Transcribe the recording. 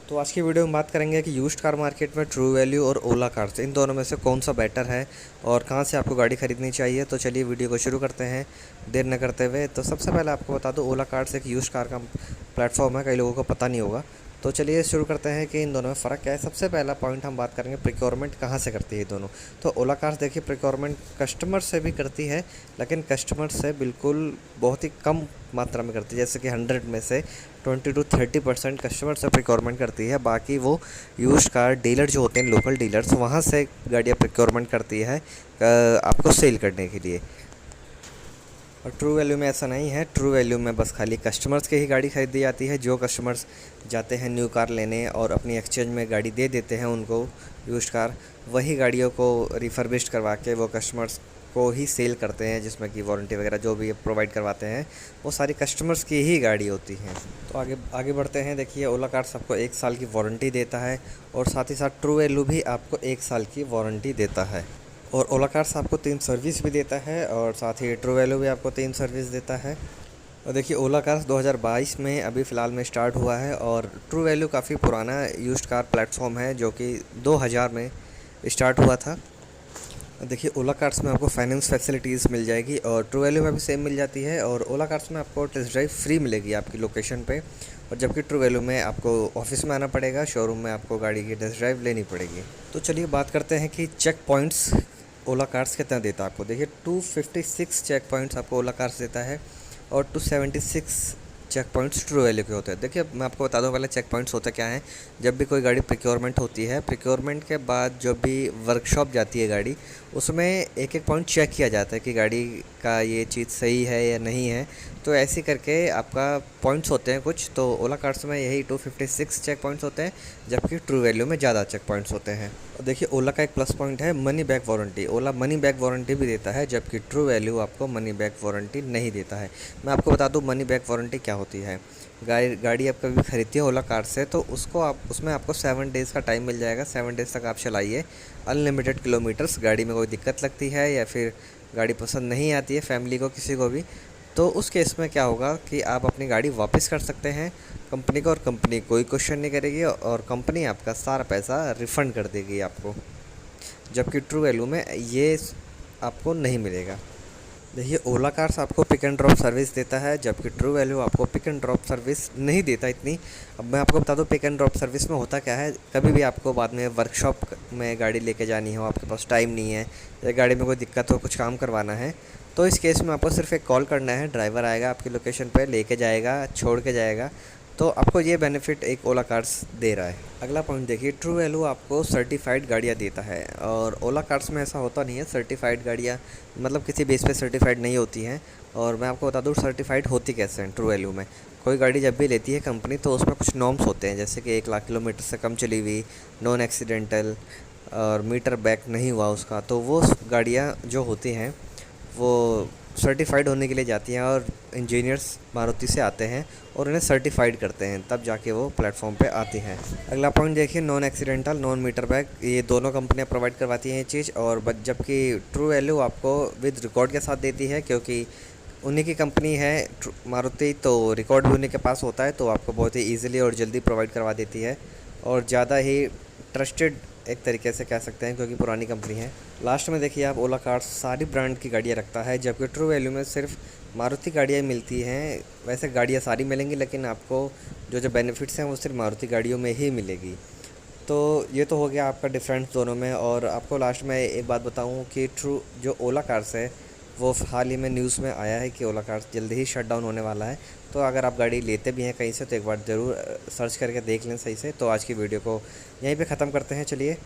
तो आज की वीडियो में बात करेंगे कि यूज्ड कार मार्केट में ट्रू वैल्यू और ओला कार्स इन दोनों में से कौन सा बेटर है और कहां से आपको गाड़ी खरीदनी चाहिए। तो चलिए वीडियो को शुरू करते हैं देर न करते हुए। तो सबसे पहले आपको बता दूं, ओला कार्स एक यूज्ड कार का प्लेटफॉर्म है, कई लोगों को पता नहीं होगा। तो चलिए शुरू करते हैं कि इन दोनों में फ़र्क क्या है। सबसे पहला पॉइंट हम बात करेंगे प्रिक्योरमेंट कहाँ से करती है दोनों। तो ओला कार्स देखिए प्रिक्योरमेंट कस्टमर से भी करती है, लेकिन कस्टमर से बिल्कुल बहुत ही कम मात्रा में करती है। जैसे कि 100 में से 20 to 30% कस्टमर से प्रिक्योरमेंट करती है, बाकी वो यूज्ड कार डीलर जो होते हैं, लोकल डीलर्स, वहाँ से गाड़ियाँ प्रिक्योरमेंट करती है आपको सेल करने के लिए। और ट्रू वैल्यू में ऐसा नहीं है। ट्रू वैल्यू में बस खाली कस्टमर्स की ही गाड़ी खरीदी जाती है। जो कस्टमर्स जाते हैं न्यू कार लेने और अपनी एक्सचेंज में गाड़ी दे देते हैं उनको यूज्ड कार, वही गाड़ियों को रिफर्बिश्ड करवा के वो कस्टमर्स को ही सेल करते हैं, जिसमें कि वारंटी वगैरह जो भी प्रोवाइड करवाते हैं वो सारी कस्टमर्स की ही गाड़ी होती हैं। तो आगे आगे बढ़ते हैं। देखिए ओला कार्स आपको 1 साल की वारंटी देता है और साथ ही साथ ट्रू वैल्यू भी आपको 1 साल की वारंटी देता है। और ओला कार्स आपको 3 सर्विस भी देता है और साथ ही ट्रू वैल्यू भी आपको 3 सर्विस देता है। और देखिए ओला कार्स 2022 में अभी फ़िलहाल में स्टार्ट हुआ है और ट्रू वैल्यू काफ़ी पुराना यूज्ड कार प्लेटफॉर्म है जो कि 2000 में स्टार्ट हुआ था। देखिए ओला कार्स में आपको फाइनेंस फैसिलिटीज़ मिल जाएगी और ट्रू वैल्यू में भी सेम मिल जाती है। और ओला कार्स में आपको टेस्ट ड्राइव फ्री मिलेगी आपकी लोकेशन पे, और जबकि ट्रू वैल्यू में आपको ऑफिस में आना पड़ेगा, शोरूम में आपको गाड़ी की टेस्ट ड्राइव लेनी पड़ेगी। तो चलिए बात करते हैं कि चेक पॉइंट्स ओला कार्स कितना देता है आपको। देखिए 256 चेक पॉइंट्स आपको ओला कार्स देता है और 276 चेक पॉइंट्स ट्रू वैल्यू के होते हैं। देखिए मैं आपको बता दूं पहले चेक पॉइंट्स होते क्या हैं। जब भी कोई गाड़ी प्रिक्योरमेंट होती है, प्रिक्योरमेंट के बाद जब भी वर्कशॉप जाती है गाड़ी, उसमें एक एक पॉइंट चेक किया जाता है कि गाड़ी का ये चीज़ सही है या नहीं है। तो ऐसे करके आपका पॉइंट्स होते हैं कुछ। तो ओला कार्स में यही 256 चेक पॉइंट्स होते हैं, जबकि ट्रू वैल्यू में ज़्यादा चेक पॉइंट्स होते हैं। और देखिए ओला का एक प्लस पॉइंट है मनी बैक वारंटी। ओला मनी बैक वारंटी भी देता है, जबकि ट्रू वैल्यू आपको मनी बैक वारंटी नहीं देता है। मैं आपको बता दूं मनी बैक वारंटी क्या होती है। गाड़ी आप कभी खरीदती है ओला कार से, तो उसमें आपको 7 डेज़ का टाइम मिल जाएगा। 7 डेज़ तक आप चलाइए, अनलिमिटेड किलोमीटर्स। गाड़ी में कोई दिक्कत लगती है या फिर गाड़ी पसंद नहीं आती है फैमिली को, किसी को भी, तो उस केस में क्या होगा कि आप अपनी गाड़ी वापस कर सकते हैं कंपनी को, और कंपनी कोई क्वेश्चन नहीं करेगी और कंपनी आपका सारा पैसा रिफ़ंड कर देगी आपको। जबकि ट्रू वैल्यू में ये आपको नहीं मिलेगा। देखिए ओला कार्स आपको पिक एंड ड्रॉप सर्विस देता है, जबकि ट्रू वैल्यू आपको पिक एंड ड्रॉप सर्विस नहीं देता इतनी। अब मैं आपको बता दूं पिक एंड ड्रॉप सर्विस में होता क्या है। कभी भी आपको बाद में वर्कशॉप में गाड़ी लेके जानी हो, आपके पास टाइम नहीं है या गाड़ी में कोई दिक्कत हो, कुछ काम करवाना है, तो इस केस में आपको सिर्फ एक कॉल करना है, ड्राइवर आएगा आपकी लोकेशन पर, लेके जाएगा, छोड़ के जाएगा। तो आपको ये बेनिफिट एक ओला कार्स दे रहा है। अगला पॉइंट देखिए, ट्रू वैल्यू आपको सर्टिफाइड गाड़ियाँ देता है और ओला कार्स में ऐसा होता नहीं है। सर्टिफाइड गाड़ियाँ मतलब किसी बेस पे सर्टिफाइड नहीं होती हैं। और मैं आपको बता दूँ सर्टिफाइड होती कैसे हैं। ट्रू वैल्यू में कोई गाड़ी जब भी लेती है कंपनी, तो उसमें कुछ नॉर्म्स होते हैं, जैसे कि 1 लाख किलोमीटर से कम चली हुई, नॉन एक्सीडेंटल और मीटर बैक नहीं हुआ उसका, तो वो गाड़ियाँ जो होती हैं वो सर्टिफाइड होने के लिए जाती हैं और इंजीनियर्स मारुति से आते हैं और उन्हें सर्टिफाइड करते हैं, तब जाके वो प्लेटफॉर्म पे आती हैं। अगला पॉइंट देखिए, non accidental, non meter back, ये दोनों कंपनियां प्रोवाइड करवाती हैं ये चीज़। और जबकि ट्रू वैल्यू आपको विद रिकॉर्ड के साथ देती है, क्योंकि उन्हीं की कंपनी है मारुति, तो रिकॉर्ड भी उन्हीं के पास होता है, तो आपको बहुत ही ईजिली और जल्दी प्रोवाइड करवा देती है और ज़्यादा ही ट्रस्टेड एक तरीके से कह सकते हैं, क्योंकि पुरानी कंपनी है। लास्ट में देखिए आप ओला कार्स सारी ब्रांड की गाड़ियाँ रखता है, जबकि ट्रू वैल्यू में सिर्फ मारुति गाड़ियाँ मिलती हैं। वैसे गाड़ियाँ सारी मिलेंगी, लेकिन आपको जो जो बेनिफिट्स हैं वो सिर्फ मारुति गाड़ियों में ही मिलेगी। तो ये तो हो गया आपका डिफरेंस दोनों में। और आपको लास्ट में एक बात बताऊँ कि ट्रू जो ओला कार्स है वो हाल ही में न्यूज़ में आया है कि ओला कार्स जल्दी ही शट डाउन होने वाला है। तो अगर आप गाड़ी लेते भी हैं कहीं से, तो एक बार ज़रूर सर्च करके देख लें सही से। तो आज की वीडियो को यहीं पे ख़त्म करते हैं। चलिए।